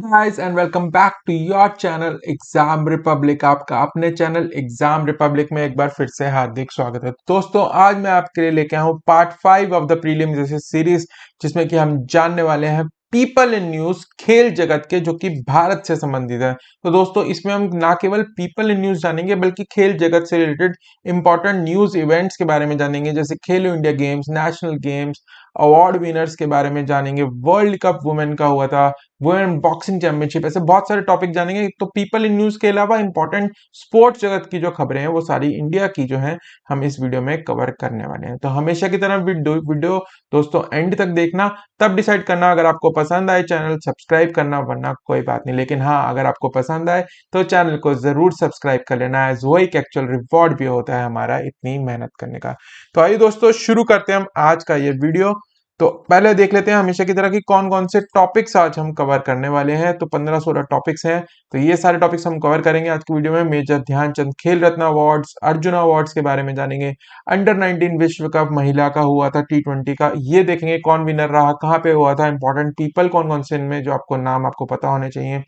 Guys and welcome back to your channel Exam Republic. आपका अपने channel Exam Republic में एक बार फिर से हार्दिक स्वागत है। दोस्तों, आज मैं आपके लिए लेके आया हूँ पार्ट 5 ऑफ द प्रीलिम्स जैसे सीरीज, जिसमें कि हम जानने वाले हैं पीपल इन न्यूज, खेल जगत के, जो कि भारत से संबंधित है। तो दोस्तों, इसमें हम ना केवल पीपल इन न्यूज जानेंगे बल्कि खेल जगत से रिलेटेड इंपॉर्टेंट न्यूज इवेंट्स के बारे में जानेंगे, जैसे खेलो India games, national games, award winners के बारे में जानेंगे, वर्ल्ड कप वुमेन का हुआ था, वुमेन बॉक्सिंग चैंपियनशिप, ऐसे बहुत सारे टॉपिक जानेंगे। तो पीपल इन न्यूज के अलावा इंपॉर्टेंट स्पोर्ट्स जगत की जो खबरें हैं वो सारी इंडिया की जो है हम इस वीडियो में कवर करने वाले हैं। तो हमेशा की तरह वीडियो दोस्तों एंड तक देखना, तब डिसाइड करना अगर आपको पसंद आए चैनल सब्सक्राइब करना, वरना कोई बात नहीं। लेकिन हाँ, अगर आपको पसंद आए तो चैनल को जरूर सब्सक्राइब कर लेना, एज वो एक एक्चुअल रिवॉर्ड भी होता है हमारा इतनी मेहनत करने का। तो आइए दोस्तों, शुरू करते हैं हम आज का ये वीडियो। तो पहले देख लेते हैं हमेशा की तरह की कौन कौन से टॉपिक्स आज हम कवर करने वाले हैं। तो 15-16 टॉपिक्स हैं, तो ये सारे टॉपिक्स हम कवर करेंगे आज की वीडियो में। मेजर ध्यानचंद खेल रत्न अवार्ड्स, अर्जुन अवार्ड्स के बारे में जानेंगे, अंडर 19 विश्व कप महिला का हुआ था T20 का, ये देखेंगे कौन विनर रहा, कहाँ पे हुआ था, इंपॉर्टेंट पीपल कौन कौन से इनमें जो आपको नाम आपको पता होने चाहिए।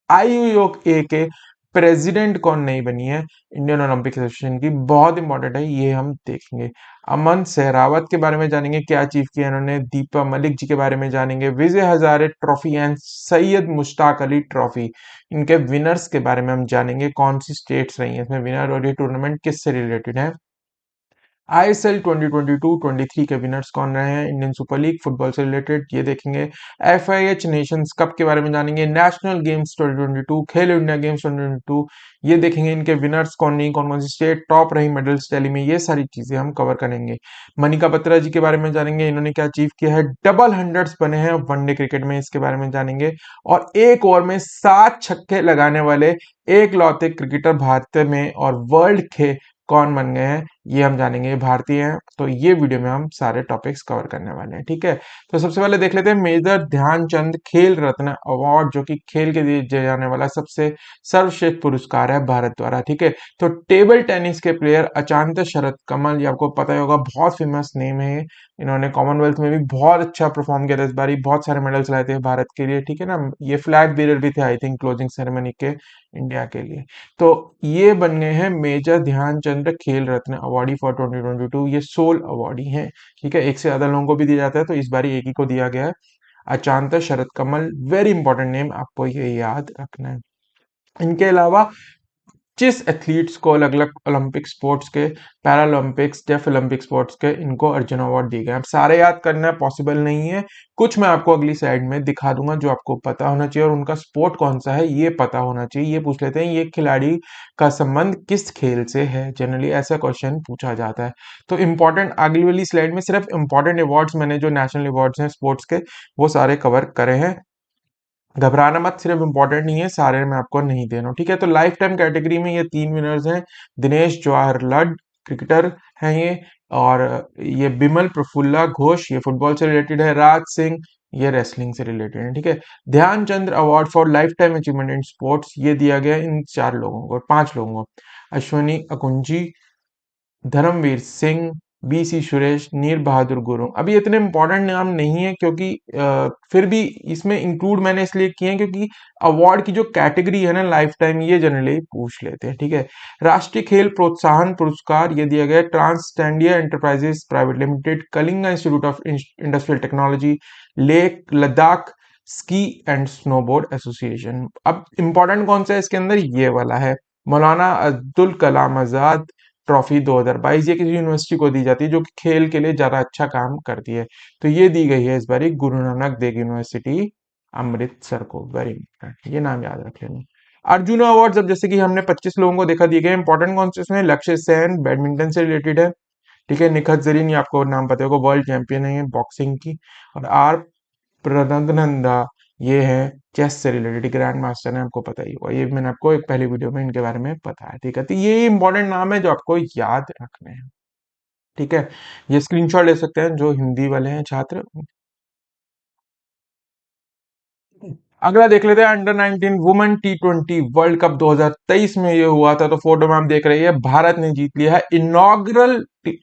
आईयूए के प्रेसिडेंट कौन नहीं बनी है इंडियन ओलंपिक एसोसिएशन की, बहुत इंपॉर्टेंट है, ये हम देखेंगे। अमन सहरावत के बारे में जानेंगे, क्या अचीव किया इन्होंने। दीपा मलिक जी के बारे में जानेंगे। Vijay Hazare trophy and Syed Mushtaq Ali trophy, इनके विनर्स के बारे में हम जानेंगे, कौन सी स्टेट्स रही हैं इसमें विनर और ये टूर्नामेंट किससे रिलेटेड है। आईएसएल 2022-23 के विनर्स कौन रहे हैं इंडियन सुपर लीग फुटबॉल से रिलेटेड, ये देखेंगे। एफआईएच नेशंस कप के बारे में जानेंगे। नेशनल गेम्स 2022, खेलो इंडिया गेम्स 2022, ये देखेंगे इनके विनर्स कौन नहीं, कौन कौन सी स्टेट टॉप रही मेडल्स टैली में, ये सारी चीजें हम कवर करेंगे। मनिका बत्रा जी के बारे में जानेंगे, इन्होंने क्या अचीव किया है, डबल हंड्रेड्स बने हैं वनडे क्रिकेट में, इसके बारे में जानेंगे। और एक ओवर में 7 छक्के लगाने वाले एक लौते क्रिकेटर भारत में और वर्ल्ड के कौन बन गए हैं, ये हम जानेंगे, ये भारतीय हैं। तो ये वीडियो में हम सारे टॉपिक्स कवर करने वाले हैं, ठीक है। तो सबसे पहले देख लेते हैं मेजर ध्यानचंद खेल रत्न अवार्ड, जो कि खेल के लिए दिया जाने वाला सबसे सर्वश्रेष्ठ पुरस्कार है भारत द्वारा, ठीक है। तो टेबल टेनिस के प्लेयर अचांत शरद कमल, ये आपको पता ही होगा, बहुत फेमस नेम है। इन्होंने कॉमनवेल्थ में भी बहुत अच्छा परफॉर्म किया था, इस बार बहुत सारे मेडल्स लाए थे भारत के लिए, ठीक है ना। ये फ्लैग बीरर भी थे आई थिंक क्लोजिंग सेरेमनी के इंडिया के लिए। तो ये बन गए हैं मेजर ध्यानचंद खेल रत्न अवार्डी फॉर 2022। ये सोल अवार्डी हैं, ठीक है, एक से ज्यादा लोगों को भी दिया जाता है, तो इस बार एक ही को दिया गया है। अचांत शरद कमल, वेरी इंपॉर्टेंट नेम, आपको ये याद रखना है। इनके अलावा 25 एथलीट्स को अलग अलग ओलंपिक स्पोर्ट्स के, पैरालंपिक्स, डेफ ओलंपिक स्पोर्ट्स के, इनको अर्जुन अवार्ड दिए गए। अब सारे याद करना पॉसिबल नहीं है, कुछ मैं आपको अगली साइड में दिखा दूंगा जो आपको पता होना चाहिए, और उनका स्पोर्ट कौन सा है ये पता होना चाहिए। ये पूछ लेते हैं ये खिलाड़ी का संबंध किस खेल से है, जनरली ऐसा क्वेश्चन पूछा जाता है। तो इंपॉर्टेंट अगली वाली स्लाइड में सिर्फ इंपॉर्टेंट अवार्ड्स, मैंने जो नेशनल अवार्ड्स हैं स्पोर्ट्स के वो सारे कवर करे हैं। घबराना मत, सिर्फ इंपॉर्टेंट नहीं है, सारे मैं आपको नहीं दे रहा हूँ, ठीक है। तो लाइफ टाइम कैटेगरी में ये 3 विनर्स हैं। दिनेश जवाहरलाल क्रिकेटर हैं ये, और ये बिमल प्रफुल्ला घोष, ये फुटबॉल से रिलेटेड है। राज सिंह, ये रेसलिंग से रिलेटेड है, ठीक है। Dhyan Chandra award for life time achievement in sports, ये दिया गया इन 4 लोगों को, 5 लोगों को। अश्वनी अकुंजी, धर्मवीर सिंह, बीसी सुरेश, नीर बहादुर गुरु। अभी इतने इंपॉर्टेंट नाम नहीं है, क्योंकि फिर भी इसमें इंक्लूड मैंने इसलिए किए हैं क्योंकि अवार्ड की जो कैटेगरी है ना लाइफ टाइम, ये जनरली पूछ लेते हैं, ठीक है। राष्ट्रीय खेल प्रोत्साहन पुरस्कार ये दिया गया है TransStadia enterprises private limited, Kalinga institute of industrial technology, lake Ladakh ski and snowboard association. अब इंपॉर्टेंट कौन सा है इसके अंदर, ये वाला है। मौलाना अब्दुल कलाम आजाद ट्रॉफी 2022, ये किसी यूनिवर्सिटी को दी जाती है जो कि खेल के लिए ज्यादा अच्छा काम करती है, तो ये दी गई है इस बार गुरु नानक देव यूनिवर्सिटी अमृतसर को, वेरी इंपॉर्टेंट, ये नाम याद रख लेना। अर्जुन अवार्ड, अब जैसे कि हमने 25 लोगों को देखा दिए गए, इंपॉर्टेंट कौन से इसमें, लक्ष्य सेन बैडमिंटन से रिलेटेड है, ठीक है। निखत जरीन, ये आपको नाम पता होगा, वर्ल्ड चैंपियन है बॉक्सिंग की। और आर प्रनंदनंदा, ये है चेस से रिलेटेड ग्रैंड मास्टर है, आपको पता ही होगा, ये मैंने आपको एक पहली वीडियो में इनके बारे में बताया, ठीक है। तो ये इंपॉर्टेंट नाम है जो आपको याद रखने हैं, ठीक है। ये स्क्रीनशॉट ले सकते हैं जो हिंदी वाले हैं छात्र। अगला देख लेते हैं under 19 women T20 world cup 2023 में ये हुआ था। तो फोटो में आप देख रहे हैं भारत ने जीत लिया है inaugural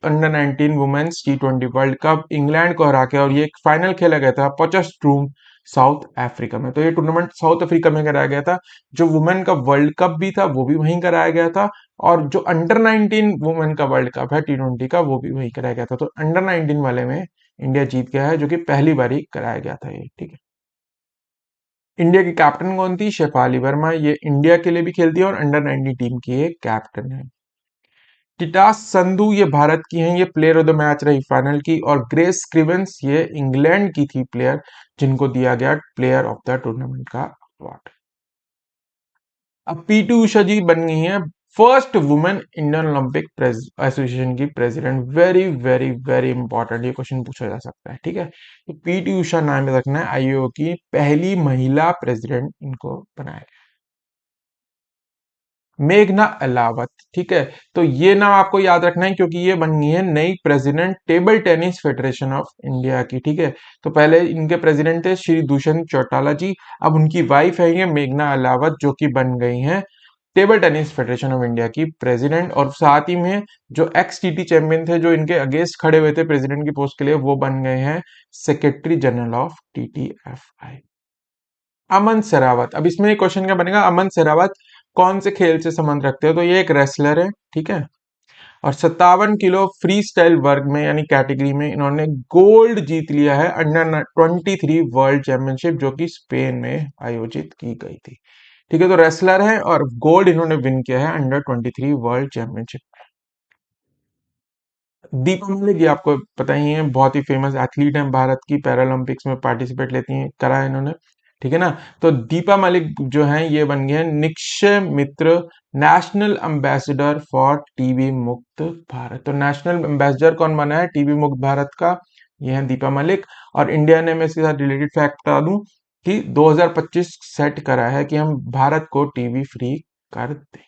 under 19 women's T20 world cup, England को हरा के, और ये एक फाइनल खेला गया था पोचेस्ट्रूम साउथ अफ्रीका में। तो ये टूर्नामेंट साउथ अफ्रीका में कराया गया था। जो वुमेन का वर्ल्ड कप भी था वो भी वहीं कराया गया था, और जो अंडर 19 वुमेन का वर्ल्ड कप है T20 का वो भी वहीं कराया गया था। तो अंडर 19 वाले में इंडिया जीत गया है, जो कि पहली बारी कराया गया था ये, ठीक है। इंडिया की कैप्टन कौन थी? शेफाली वर्मा। ये इंडिया के लिए भी खेलती है और अंडर 19 टीम की ये कैप्टन है। टिटास संधू ये भारत की हैं, ये प्लेयर ऑफ द मैच रही फाइनल की। और ग्रेस स्क्रिवेंस ये इंग्लैंड की थी प्लेयर, जिनको दिया गया प्लेयर ऑफ द टूर्नामेंट का अवार्ड। अब पीटी उषा जी बन गई हैं first women Indian Olympic association की president. Very very very important ये क्वेश्चन पूछा जा सकता है, ठीक है। तो पीटी उषा नाम में रखना है, आईओ की पहली महिला प्रेसिडेंट इनको बनाया। मेघना अलावत, ठीक है। तो ये नाम आपको याद रखना है क्योंकि ये बन गई है नई president table tennis federation of India की, ठीक है। तो पहले इनके प्रेसिडेंट थे श्री दुष्यंत चौटाला जी, अब उनकी वाइफ है ये मेघना अलावत, जो कि बन गई हैं table tennis federation of India की प्रेसिडेंट। और साथ ही में जो एक्स टीटी चैंपियन थे, जो इनके अगेंस्ट खड़े हुए थे प्रेसिडेंट की पोस्ट के लिए, वो बन गए हैं सेक्रेटरी जनरल ऑफ टीटीएफआई। अमन सेरावत, अब इसमें क्वेश्चन क्या बनेगा, अमन सेरावत कौन से खेल से संबंध रखते हो? तो ये एक रेसलर है, ठीक है। और 57 किलो फ्री स्टाइल वर्ग में यानी कैटेगरी में इन्होंने गोल्ड जीत लिया है अंडर 23 वर्ल्ड चैंपियनशिप, जो कि स्पेन में आयोजित की गई थी, ठीक है। तो रेसलर है और गोल्ड इन्होंने विन किया है under 23 world championship. Deepa Malik, ये आपको पता ही है, बहुत ही फेमस एथलीट हैं, भारत की पैरालंपिक्स में पार्टिसिपेट लेती हैं, करा है इन्होंने, ठीक है ना। तो दीपा मलिक जो हैं ये बन गए हैं निक्षय मित्र नेशनल एम्बेसडर फॉर टीबी मुक्त भारत। तो नेशनल एम्बेसडर कौन बना है टीबी मुक्त भारत का? ये है दीपा मलिक। और इंडिया ने, मैं इसके साथ रिलेटेड फैक्ट बता दूं कि 2025 सेट करा है कि हम भारत को टीबी फ्री कर दें।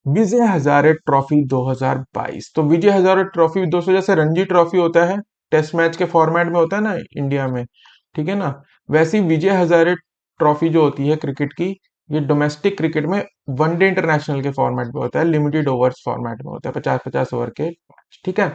विजय हजारे ट्रॉफी 2022। तो विजय हजारे ट्रॉफी दोस्तों जैसे रणजी ट्रॉफी होता है, टेस्ट मैच के फॉर्मेट में होता है ना इंडिया में, ठीक है ना। वैसी विजय हजारे ट्रॉफी जो होती है क्रिकेट की, ये डोमेस्टिक क्रिकेट में वनडे इंटरनेशनल के फॉर्मेट में होता है, लिमिटेड ओवर्स फॉर्मेट में होता है, 50-50 ओवर के मैच, ठीक है।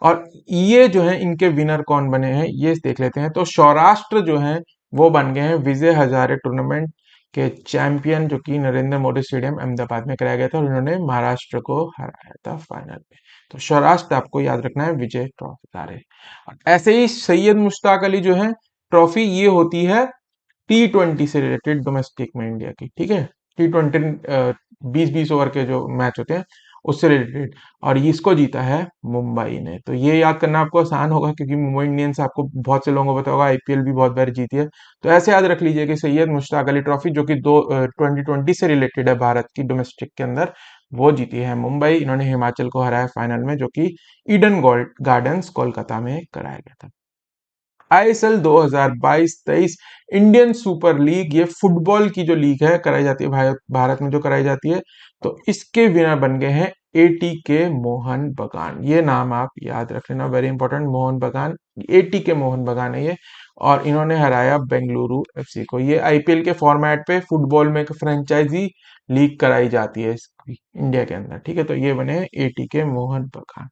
और ये जो है इनके विनर कौन बने हैं ये देख लेते हैं। तो सौराष्ट्र जो है वो बन गए हैं विजय हजारे टूर्नामेंट के चैंपियन, जो कि नरेंद्र मोदी स्टेडियम अहमदाबाद में कराया गया था, और इन्होंने महाराष्ट्र को हराया था फाइनल में। तो सौराष्ट्र आपको याद रखना है विजय ट्रॉफी रहे। और ऐसे ही सैयद मुश्ताक अली जो है ट्रॉफी, ये होती है T20 से रिलेटेड डोमेस्टिक में इंडिया की, ठीक है। T20 20-20 ओवर के जो मैच होते हैं उससे रिलेटेड, और इसको जीता है मुंबई ने। तो ये याद करना आपको आसान होगा क्योंकि मुंबई इंडियंस आपको बहुत से लोगों को पता होगा, आईपीएल भी बहुत बार जीती है। तो ऐसे याद रख लीजिए कि सैयद मुश्ताक अली ट्रॉफी, जो कि 2020 से रिलेटेड है भारत की डोमेस्टिक के अंदर, वो जीती है मुंबई। इन्होंने हिमाचल को हराया फाइनल में, जो कि ईडन गोल्ड गार्डन्स कोलकाता में कराया गया था। आईएसएल 2022-23 इंडियन सुपर लीग, ये फुटबॉल की जो लीग है कराई जाती है भारत में जो कराई जाती है, तो इसके विनर बन गए हैं एटी के मोहन बगान। ये नाम आप याद रख लेना, वेरी इंपॉर्टेंट, मोहन बगान, एटी के मोहन बगान है ये। और इन्होंने हराया बेंगलुरु एफसी को। ये आईपीएल के फॉर्मेट पे फुटबॉल में एक फ्रेंचाइजी लीग कराई जाती है इंडिया के अंदर, ठीक है। तो ये बने एटी के मोहन बगान।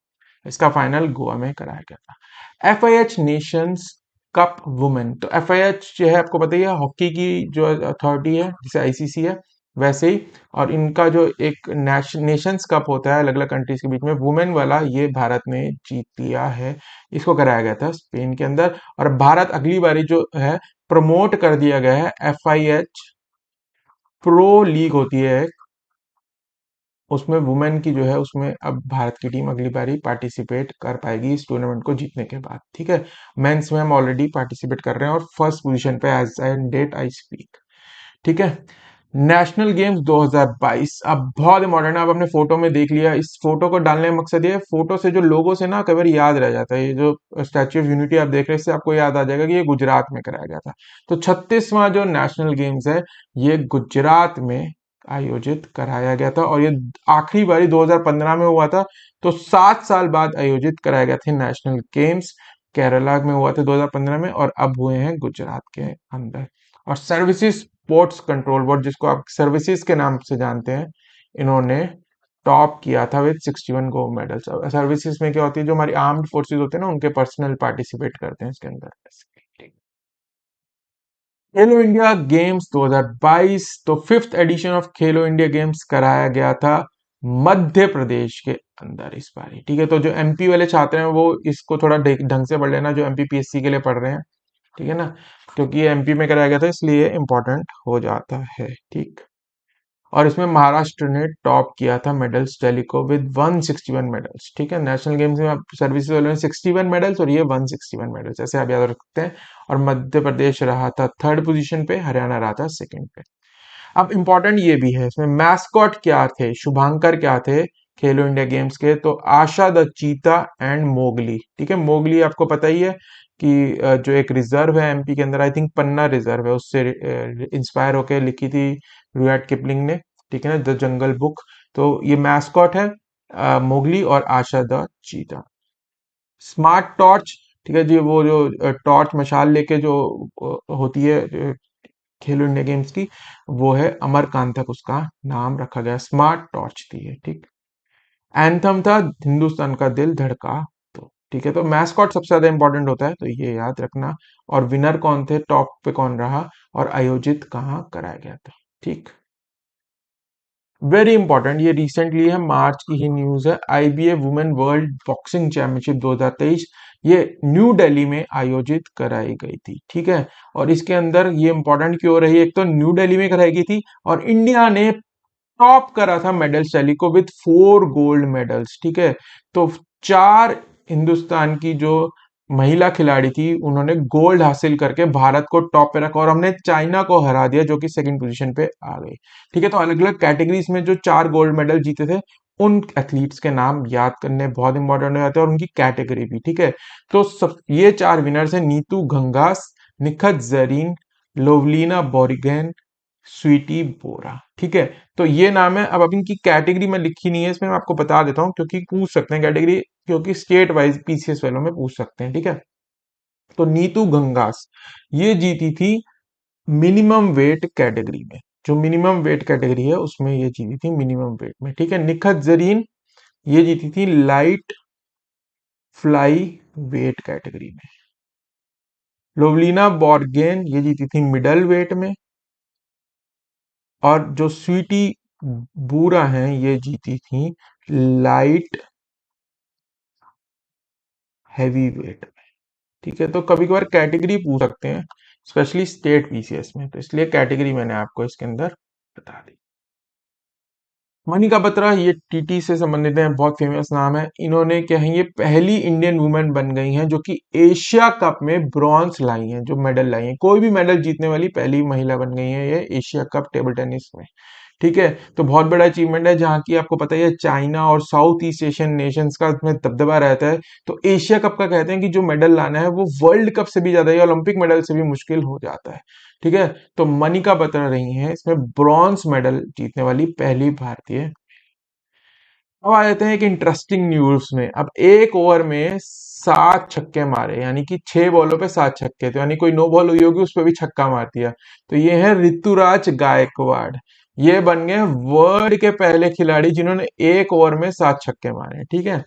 इसका फाइनल गोवा में कराया गया था। एफआईएच नेशंस कप वुमेन, तो एफआईएच जो है आपको पता ही है, हॉकी की जो अथॉरिटी है जिसे आईसीसी है, वैसे ही। और इनका जो एक नेशंस कप होता है अलग अलग कंट्रीज के बीच में वुमेन वाला, ये भारत ने जीत लिया है। इसको कराया गया था स्पेन के अंदर। और भारत अगली बारी जो है प्रमोट कर दिया गया है एफआईएच प्रो लीग होती है, उसमें वुमेन की जो है उसमें अब भारत की टीम अगली बारी पार्टिसिपेट कर पाएगी इस टूर्नामेंट को जीतने के बाद, ठीक है। मेंस में हम ऑलरेडी पार्टिसिपेट कर रहे हैं और फर्स्ट पोजीशन पे as on date I speak, ठीक है। नेशनल गेम्स 2022 अब बहुत इंपॉर्टेंट है। आप अपने फोटो में देख लिया, इस फोटो को डालने का मकसद ये है, फोटो से जो लोगों से ना कई बार याद रह जाता है। ये जो स्टैच्यू ऑफ यूनिटी आप देख रहे हैं, इससे आपको याद आ जाएगा कि ये गुजरात में कराया गया था। तो 36वां जो नेशनल गेम्स है ये गुजरात में आयोजित कराया गया था, और ये आखिरी बारी 2015 में हुआ था। तो 7 साल बाद आयोजित कराया गया था नेशनल गेम्स। केरला में हुआ था 2015 में, और अब हुए हैं गुजरात के अंदर। और सर्विसेज स्पोर्ट्स कंट्रोल बोर्ड, जिसको आप सर्विसेज के नाम से जानते हैं, इन्होंने टॉप किया था विद 61 गोल्ड मेडल्स। सर्विसेज में क्या होती है, जो हमारी आर्म्ड फोर्सेज होते हैं ना, उनके पर्सनल पार्टिसिपेट करते हैं इसके अंदर। खेलो इंडिया गेम्स 2022, तो fifth edition of Khelo India games कराया गया था मध्य प्रदेश के अंदर इस बार। ठीक है, तो जो एमपी वाले छात्र हैं वो इसको थोड़ा ढंग से पढ़ लेना, जो एमपी पीएससी के लिए पढ़ रहे हैं। ठीक है ना, क्योंकि ये एमपी में कराया गया था इसलिए इंपॉर्टेंट हो जाता है। ठीक, और इसमें महाराष्ट्र ने टॉप किया था मेडल्स टैली को विद 161 मेडल्स। ठीक है, नेशनल गेम्स में सर्विसेज वालों ने 61 मेडल्स और ये 161 मेडल्स, ऐसे आप याद रखते हैं। और मध्य प्रदेश रहा था थर्ड पोजीशन पे, हरियाणा रहा था सेकंड पे। अब इंपॉर्टेंट ये भी है, इसमें मैस्कॉट क्या थे, शुभांकर क्या थे खेलो इंडिया गेम्स के, तो आशा द चीता एंड मोगली। ठीक है, मोगली आपको पता ही है कि जो एक रिजर्व है एमपी के अंदर, आई थिंक पन्ना रिजर्व है, उससे इंस्पायर होकर लिखी थी रुडयार्ड किपलिंग ने। ठीक है ना, द जंगल बुक। तो ये मैस्कॉट है मोगली और आशा द चीता। स्मार्ट टॉर्च, ठीक है जी, वो जो टॉर्च मशाल लेके जो होती है खेलो इंडिया गेम्स की, वो है अमरकांतक, उसका नाम रखा गया, स्मार्ट टॉर्च थी ये। ठीक, एंथम था हिंदुस्तान का दिल धड़का तो। ठीक है, तो मैस्कॉट सबसे ज्यादा इंपॉर्टेंट होता है, तो ये याद रखना। और विनर कौन थे, टॉप पे कौन रहा, और आयोजित कहाँ कराया गया था। ठीक, वेरी इंपॉर्टेंट, ये रिसेंटली है, मार्च की ही न्यूज है। IBA women world boxing championship 2023 ये न्यू दिल्ली में आयोजित कराई गई थी। ठीक है, और इसके अंदर ये इंपॉर्टेंट क्यों रही, एक तो न्यू दिल्ली में कराई गई थी और इंडिया ने टॉप करा था मेडल्स टैली को विद 4 गोल्ड मेडल्स। ठीक है, तो चार हिंदुस्तान की जो महिला खिलाड़ी थी उन्होंने गोल्ड हासिल करके भारत को टॉप पे रखा, और हमने चाइना को हरा दिया जो कि सेकंड पोजीशन पे आ गई। ठीक है, तो अलग अलग कैटेगरीज में जो 4 गोल्ड मेडल जीते थे उन एथलीट्स के नाम याद करने बहुत इंपॉर्टेंट हो जाते हैं, और उनकी कैटेगरी भी। ठीक है, तो सब ये 4 विनर्स हैं, नीतू घंगास, निखत जरीन, लोवलीना बोरिगेन, स्वीटी बोरा। ठीक है, तो ये नाम है। अब इनकी कैटेगरी में लिखी नहीं है इसमें, मैं आपको बता देता हूँ क्योंकि पूछ सकते हैं कैटेगरी, क्योंकि स्टेट वाइज पीसीएस वालों में पूछ सकते हैं। ठीक है, तो नीतू गंगास ये जीती थी मिनिमम वेट कैटेगरी में, जो मिनिमम वेट कैटेगरी है उसमें ये जीती थी मिनिमम वेट में। ठीक है, निखत जरीन ये जीती थी लाइट फ्लाई वेट कैटेगरी में। लोवलीना बॉर्गेन ये जीती थी मिडल वेट में। और जो स्वीटी बूरा हैं ये जीती थी लाइट हैवी वेट। ठीक है, तो कभी कभार कैटेगरी पूछ सकते हैं स्पेशली स्टेट पीसीएस में, तो इसलिए कैटेगरी मैंने आपको इसके अंदर बता दी। मनिका बत्रा ये टीटी से संबंधित है, बहुत फेमस नाम है। इन्होंने क्या है, ये पहली इंडियन वुमेन बन गई हैं जो कि एशिया कप में ब्रॉन्ज लाई हैं, जो मेडल लाई हैं, कोई भी मेडल जीतने वाली पहली महिला बन गई है ये एशिया कप टेबल टेनिस में। ठीक है, तो बहुत बड़ा अचीवमेंट है, जहाँ की आपको पता ही है चाइना और साउथ ईस्ट एशियन नेशंस का इसमें दबदबा रहता है। तो एशिया कप का कहते हैं कि जो मेडल लाना है वो वर्ल्ड कप से भी ज्यादा या ओलंपिक मेडल से भी मुश्किल हो जाता है। ठीक है, तो मनिका बत्रा रही हैं इसमें ब्रॉन्ज मेडल जीतने वाली पहली भारतीय। अब आ जाते हैं एक इंटरेस्टिंग न्यूज में। अब एक ओवर में 7 छक्के मारे, यानी कि 6 बॉलों पे 7 छक्के, तो यानी कोई नो बॉल हुई होगी उस पर भी छक्का मार दिया। तो ये है ऋतुराज गायकवाड़, ये बन गए वर्ल्ड के पहले खिलाड़ी जिन्होंने एक ओवर में 7 छक्के मारे। ठीक है,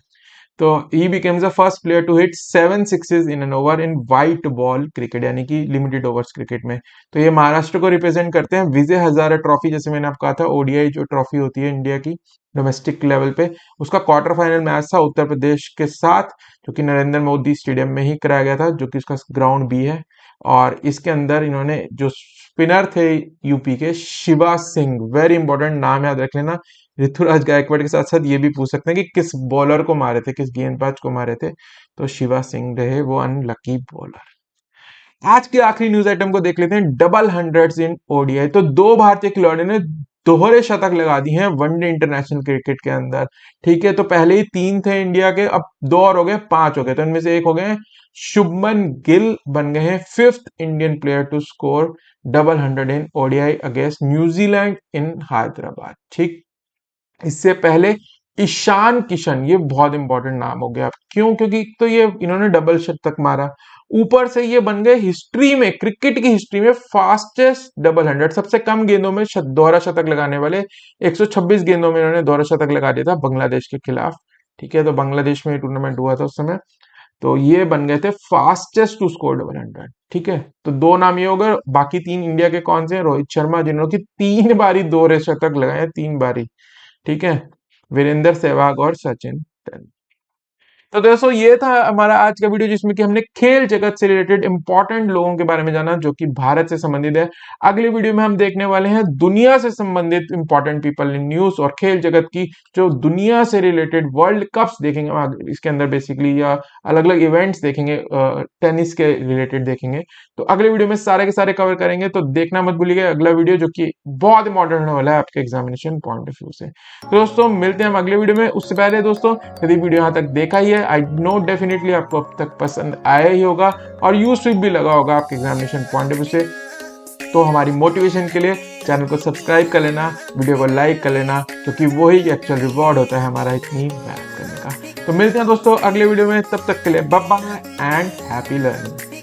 तो he becomes the first player to hit 7 sixes in an over in white ball cricket, यानी कि लिमिटेड ओवर्स क्रिकेट में। तो ये महाराष्ट्र को रिप्रेजेंट करते हैं। विजय हजारे ट्रॉफी, जैसे मैंने आपको कहा था, ओडीआई जो ट्रॉफी होती है इंडिया की डोमेस्टिक लेवल पे, उसका क्वार्टर फाइनल मैच था उत्तर प्रदेश के साथ, जो कि नरेंद्र मोदी स्टेडियम में ही कराया गया था, जो कि उसका ग्राउंड भी है। और इसके अंदर इन्होंने जो स्पिनर थे यूपी के शिवा सिंह, वेरी इंपॉर्टेंट नाम याद रख लेना। ऋतुराज गायकवाड़ के साथ साथ ये भी पूछ सकते हैं कि किस बॉलर को मारे थे, किस गेंदबाज को मारे थे, तो शिवा सिंह रहे वो अनलकी बॉलर। आज के आखिरी न्यूज आइटम को देख लेते हैं, डबल हंड्रेड्स इन ओडीआई। तो दो भारतीय खिलाड़ियों ने दोहरे शतक लगा दिए हैं वनडे इंटरनेशनल क्रिकेट के अंदर। ठीक है, तो पहले ही 3 थे इंडिया के, अब 2 और हो गए, 5 हो गए, तो इनमें से एक हो गए शुभमन गिल, बन गए हैं fifth Indian player to score double hundred in ODI against New Zealand in Hyderabad. ठीक, इससे पहले ईशान किशन, ये बहुत इंपॉर्टेंट नाम हो गया, क्यों, क्योंकि तो ये इन्होंने डबल शतक मारा, ऊपर से ये बन गए हिस्ट्री में, क्रिकेट की हिस्ट्री में फास्टेस्ट डबल हंड्रेड, सबसे कम गेंदों में दोहरा शतक लगाने वाले। 126 गेंदों में इन्होंने दोहरा शतक लगा दिया था बांग्लादेश के खिलाफ। ठीक है, तो बांग्लादेश में टूर्नामेंट हुआ था उस समय। तो ये बन गए थे फास्टेस्ट टू स्कोर 100। ठीक है, तो 2 नाम ये हो गए। बाकी 3 इंडिया के कौन से हैं? रोहित शर्मा जिन्होंने कि 3 बारी 2 शतक लगाए हैं, 3 बारी। ठीक है, वीरेंद्र सहवाग और सचिन तेंदुलकर। तो दोस्तों ये था हमारा आज का वीडियो, जिसमें कि हमने खेल जगत से रिलेटेड इंपॉर्टेंट लोगों के बारे में जाना जो कि भारत से संबंधित है। अगली वीडियो में हम देखने वाले हैं दुनिया से संबंधित इंपॉर्टेंट पीपल इन न्यूज और खेल जगत की जो दुनिया से रिलेटेड वर्ल्ड कप्स देखेंगे इसके अंदर बेसिकली, या अलग अलग इवेंट्स देखेंगे, टेनिस के रिलेटेड देखेंगे। तो अगले वीडियो में सारे के सारे कवर करेंगे, तो देखना मत भूलिएगा अगला वीडियो, जो कि बहुत इंपॉर्टेंट होने वाला है आपके एग्जामिनेशन पॉइंट ऑफ व्यू से। तो दोस्तों मिलते हैं हम अगले वीडियो में। उससे पहले दोस्तों, यदि वीडियो यहाँ तक देखा ही है, आई नो डेफिनेटली आपको अब तक पसंद आया ही होगा और यूजफुल भी लगा होगा आपके एग्जामिनेशन पॉइंट ऑफ व्यू से, तो हमारी मोटिवेशन के लिए चैनल को सब्सक्राइब कर लेना, वीडियो को लाइक कर लेना, क्योंकि वही एक्चुअल रिवॉर्ड होता है हमारा इतनी मेहनत करने का। तो मिलते हैं दोस्तों अगले वीडियो में, तब तक के लिए bye bye and happy learning.